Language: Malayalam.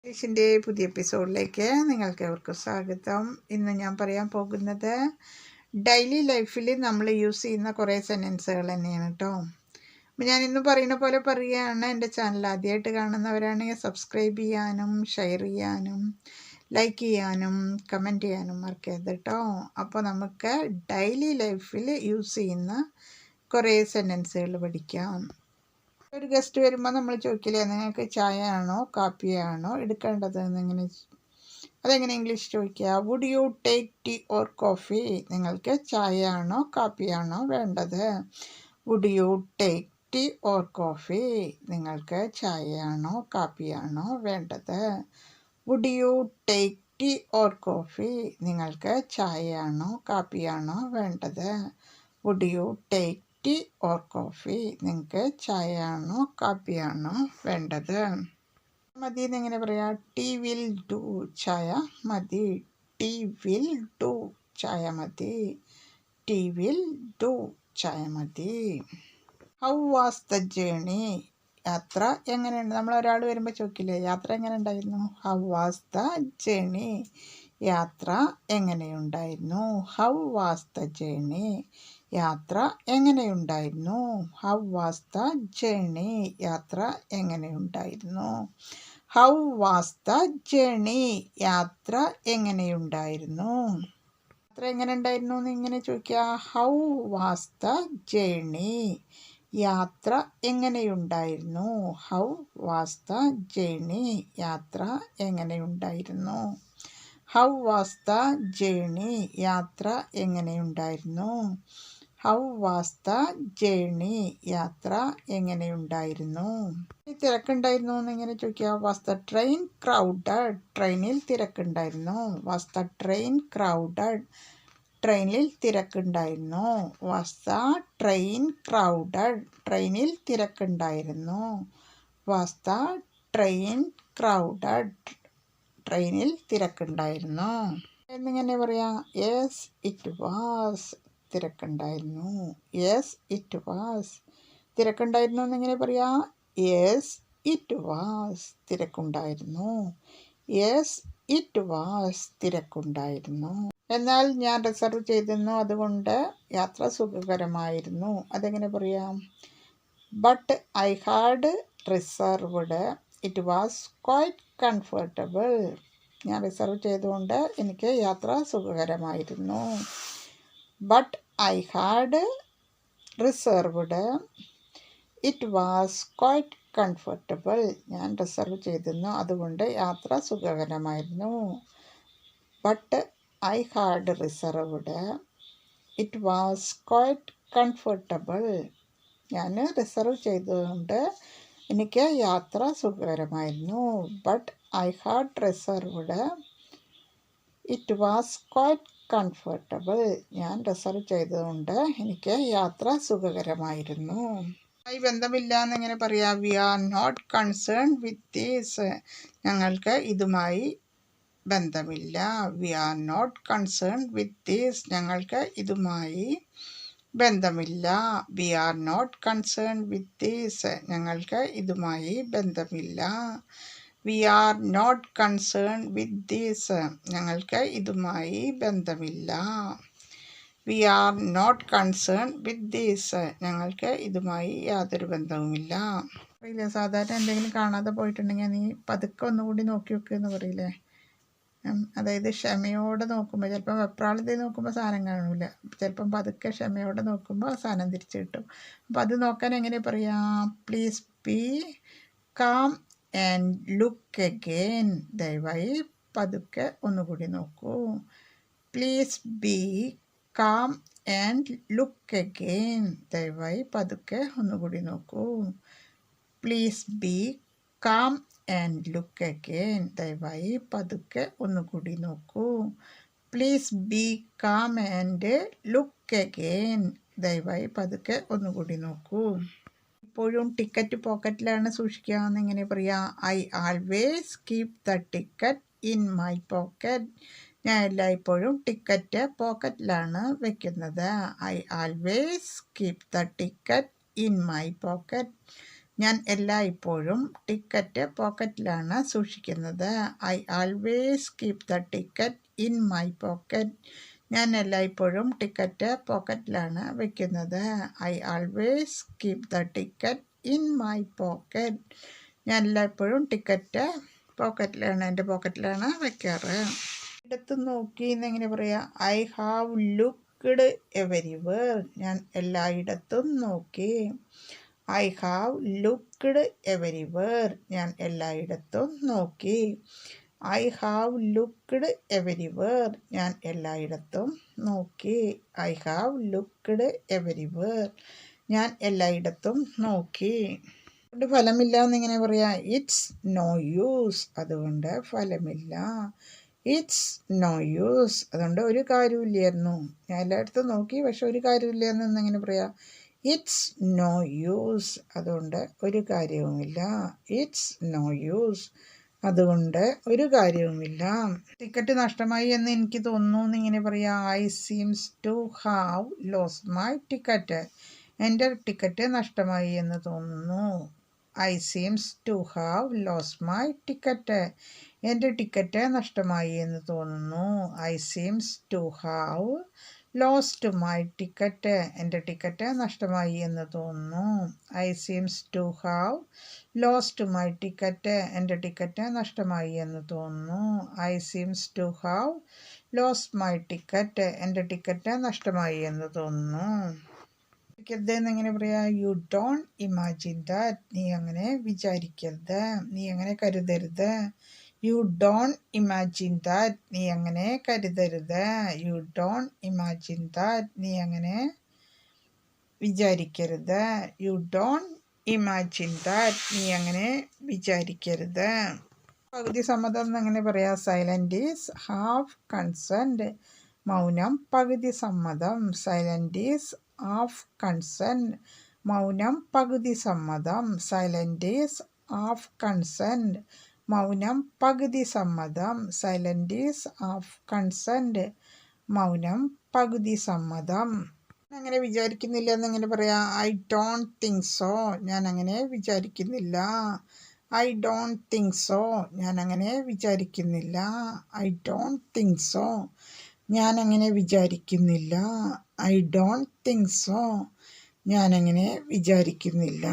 ഇംഗ്ലീഷിൻ്റെ പുതിയ എപ്പിസോഡിലേക്ക് നിങ്ങൾക്ക് ഏവർക്കും സ്വാഗതം. ഇന്ന് ഞാൻ പറയാൻ പോകുന്നത് ഡെയിലി ലൈഫിൽ നമ്മൾ യൂസ് ചെയ്യുന്ന കുറേ സെൻറ്റൻസുകൾ തന്നെയാണ് കേട്ടോ. അപ്പം ഞാൻ ഇന്ന് പറയുന്ന പോലെ പറയുകയാണ്. എൻ്റെ ചാനൽ ആദ്യമായിട്ട് കാണുന്നവരാണെങ്കിൽ സബ്സ്ക്രൈബ് ചെയ്യാനും ഷെയർ ചെയ്യാനും ലൈക്ക് ചെയ്യാനും കമൻറ്റ് ചെയ്യാനും മറക്കരുത് കേട്ടോ. അപ്പോൾ നമുക്ക് ഡെയിലി ലൈഫിൽ യൂസ് ചെയ്യുന്ന കുറേ സെൻറ്റൻസുകൾ പഠിക്കാം. ഒരു ഗസ്റ്റ് വരുമ്പോൾ നമ്മൾ ചോദിക്കില്ലേ, നിങ്ങൾക്ക് ചായ ആണോ കാപ്പിയാണോ എടുക്കേണ്ടത് എന്നിങ്ങനെ. അതെങ്ങനെ ഇംഗ്ലീഷ് ചോദിക്കുക? Would you take tea or coffee? നിങ്ങൾക്ക് ചായ ആണോ കാപ്പിയാണോ വേണ്ടത്? Would you take tea or coffee? നിങ്ങൾക്ക് ചായയാണോ കാപ്പിയാണോ വേണ്ടത്? Would you take tea or coffee? നിങ്ങൾക്ക് ചായയാണോ കാപ്പിയാണോ വേണ്ടത്? Would you take tea or coffee? നിങ്ങൾക്ക് ചായയാണോ കാപ്പിയാണോ വേണ്ടത്? മതി എന്നെങ്ങനെ പറയാം? Tea will do. ചായ മതി. Tea will do. ചായ മതി. Tea will do. ചായ മതി. How was the journey? യാത്ര എങ്ങനെയുണ്ട്? നമ്മൾ ഒരാൾ വരുമ്പോൾ ചോദിക്കില്ലേ, യാത്ര എങ്ങനെ ഉണ്ടായിരുന്നു? How was the journey? യാത്ര എങ്ങനെയുണ്ടായിരുന്നു? How was the journey? യാത്ര എങ്ങനെയുണ്ടായിരുന്നു? How was the journey? യാത്ര എങ്ങനെയുണ്ടായിരുന്നു? How was the journey? യാത്ര എങ്ങനെയുണ്ടായിരുന്നു? യാത്ര എങ്ങനെ ഉണ്ടായിരുന്നു എന്ന് ഇങ്ങനെ ചോദിക്കുക. How was the journey? യാത്ര എങ്ങനെയുണ്ടായിരുന്നു? How was the journey? യാത്ര എങ്ങനെയുണ്ടായിരുന്നു? How was the journey? യാത്ര എങ്ങനെയുണ്ടായിരുന്നു? How was the journey? യാത്ര എങ്ങനെയുണ്ടായിരുന്നു? തിരക്കുണ്ടായിരുന്നു എന്നിങ്ങനെ ചോദിക്കുക. Was the train crowded? ട്രെയിനിൽ തിരക്കുണ്ടായിരുന്നു. Was the train crowded? ട്രെയിനിൽ തിരക്കുണ്ടായിരുന്നു. Was the train crowded? ട്രെയിനിൽ തിരക്കുണ്ടായിരുന്നു. Was the train crowded? ട്രെയിനിൽ തിരക്കുണ്ടായിരുന്നു എന്നിങ്ങനെ പറയാം. Yes it was. തിരക്കുണ്ടായിരുന്നു. Yes it was. തിരക്കുണ്ടായിരുന്നു എന്നിങ്ങനെ പറയാം. Yes it was. തിരക്കുണ്ടായിരുന്നു. Yes it was. തിരക്കുണ്ടായിരുന്നു. എന്നാൽ ഞാൻ റിസർവ് ചെയ്തിരുന്നു, അതുകൊണ്ട് യാത്ര സുഖകരമായിരുന്നു. അതെങ്ങനെ പറയാം? But I had reserved. It was quite comfortable. ഞാൻ റിസർവ് ചെയ്തുകൊണ്ട് എനിക്ക് യാത്ര സുഖകരമായിരുന്നു. But I had reserved. It was quite comfortable. ഞാൻ റിസർവ് ചെയ്തിരുന്നു, അതുകൊണ്ട് യാത്ര സുഖകരമായിരുന്നു. But I had reserved. It was quite comfortable. ഞാൻ റിസർവ് ചെയ്തതുകൊണ്ട് എനിക്ക് യാത്ര സുഖകരമായിരുന്നു. But I had reserved. It was quite comfortable. ഞാൻ റിസർവ് ചെയ്തതുകൊണ്ട് എനിക്ക് യാത്ര സുഖകരമായിരുന്നു. ബന്ധമില്ല എന്നിങ്ങനെ പറയാം. We are not concern with these. ഞങ്ങൾക്ക് ഇതുമായി ബന്ധമില്ല. We are not concern with these. ഞങ്ങൾക്ക് ഇതുമായി ബന്ധമില്ല. We are not concern with these. ഞങ്ങൾക്ക് ഇതുമായി ബന്ധമില്ല. We are not concern with these. ഞങ്ങൾക്ക് ഇതുമായി ബന്ധമില്ല. We are not concern with these. ഞങ്ങൾക്ക് ഇതുമായി യാതൊരു ബന്ധവുമില്ല. പറയില്ലേ, സാധാരണ എന്തെങ്കിലും കാണാതെ പോയിട്ടുണ്ടെങ്കിൽ നീ പതുക്കെ ഒന്നുകൂടി നോക്കി വെക്കുമെന്ന് പറയില്ലേ. അതായത് ക്ഷമയോടെ നോക്കുമ്പോൾ, ചിലപ്പോൾ വെപ്രാളത്തിൽ നോക്കുമ്പോൾ സാധനം കാണില്ല, ചിലപ്പം പതുക്കെ ക്ഷമയോടെ നോക്കുമ്പോൾ സാധനം തിരിച്ചു കിട്ടും. അപ്പോൾ അത് നോക്കാൻ എങ്ങനെ പറയാം? Please be calm and look again. ദയവായി പതുക്കെ ഒന്നുകൂടി നോക്കൂ. Please be calm and look again. ദയവായി പതുക്കെ ഒന്നുകൂടി നോക്കൂ. Please be calm and look again. ദയവായി പതുക്കെ ഒന്നുകൂടി നോക്കൂ. Please be calm and look again. ദയവായി പതുക്കെ ഒന്നുകൂടി നോക്കൂ. എപ്പോഴും ടിക്കറ്റ് പോക്കറ്റിലാണ് സൂക്ഷിക്കുക എന്നിങ്ങനെ പറയാം. I always keep the ticket in my pocket. ഞാൻ എല്ലായ്പ്പോഴും ടിക്കറ്റ് പോക്കറ്റിലാണ് വെക്കുന്നത്. I always keep the ticket in my pocket. ഞാൻ എല്ലായ്പ്പോഴും ടിക്കറ്റ് പോക്കറ്റിലാണ് സൂക്ഷിക്കുന്നത്. I always keep the ticket in my pocket. ഞാൻ എല്ലായ്പ്പോഴും ടിക്കറ്റ് പോക്കറ്റിലാണ് വയ്ക്കുന്നത്. I always keep the ticket in my pocket. ഞാൻ എല്ലായ്പ്പോഴും ടിക്കറ്റ് എൻ്റെ പോക്കറ്റിലാണ് വയ്ക്കാറ്. ഇടത്ത് നോക്കി എന്നെങ്ങനെ പറയാം? I have looked everywhere. ഞാൻ എല്ലായിടത്തും നോക്കി. I have looked everywhere. ഞാൻ എല്ലായിടത്തും നോക്കി. I have looked everywhere. ഞാൻ എല്ലായിടത്തും നോക്കി. I have looked everywhere. ഞാൻ എല്ലായിടത്തും നോക്കി. അതുകൊണ്ട് ഫലമില്ല എന്നിങ്ങനെ പറയാം? It's no use. അതുകൊണ്ട് ഫലമില്ല. It's no use. അതുകൊണ്ട് ഒരു കാര്യമില്ലായിരുന്നു. ഞാൻ എല്ലായിടത്തും നോക്കി, പക്ഷെ ഒരു കാര്യമില്ലായിരുന്നു എന്നെങ്ങനെ പറയാം? It's no use. അതുകൊണ്ട് ഒരു കാര്യവുമില്ല. It's no use. അതുകൊണ്ട് ഒരു കാര്യവുമില്ല. ടിക്കറ്റ് നഷ്ടമായി എന്ന് എനിക്ക് തോന്നുന്നു എന്നിങ്ങനെ പറയാം? I seems to have lost my ticket. എൻ്റെ ടിക്കറ്റ് നഷ്ടമായി എന്ന് തോന്നുന്നു. I seems to have lost my ticket. എൻ്റെ ടിക്കറ്റ് നഷ്ടമായി എന്ന് തോന്നുന്നു. I seems to have lost my ticket. എൻ്റെ ടിക്കറ്റ് നഷ്ടമായി എന്ന് തോന്നുന്നു. I seems to have lost my ticket. എൻ്റെ ടിക്കറ്റ് നഷ്ടമായി എന്ന് തോന്നുന്നു. I seems to have lost my ticket. എൻ്റെ ടിക്കറ്റ് നഷ്ടമായി എന്ന് തോന്നുന്നു. എന്നെങ്ങനെ പറയാ? You don't imagine that. നീ അങ്ങനെ വിചാരിക്കരുത്, നീ അങ്ങനെ കരുതരുത്. U don't imagine that. നീ അങ്ങനെ കരുതരുത്. U don't imagine that. നീ അങ്ങനെ വിചാരിക്കരുത്. U don't imagine that. നീ അങ്ങനെ വിചാരിക്കരുത്. പകുതി സമ്മതം എന്നെങ്ങനെ പറയാം? Silent is half consent. മൗനം പകുതി സമ്മതം. Silent is half consent. മൗനം പകുതി സമ്മതം. Silent is half consent. മൗനം പകുതി സമ്മതം. Silent is half consent. മൗനം പകുതി സമ്മതം. അങ്ങനെ വിചാരിക്കുന്നില്ല എന്നെങ്ങനെ പറയാം? I don't think so. ഞാൻ അങ്ങനെ വിചാരിക്കുന്നില്ല. I don't think so. ഞാൻ അങ്ങനെ വിചാരിക്കുന്നില്ല. I don't think so. ഞാൻ അങ്ങനെ വിചാരിക്കുന്നില്ല. I don't think so. ഞാൻ അങ്ങനെ വിചാരിക്കുന്നില്ല.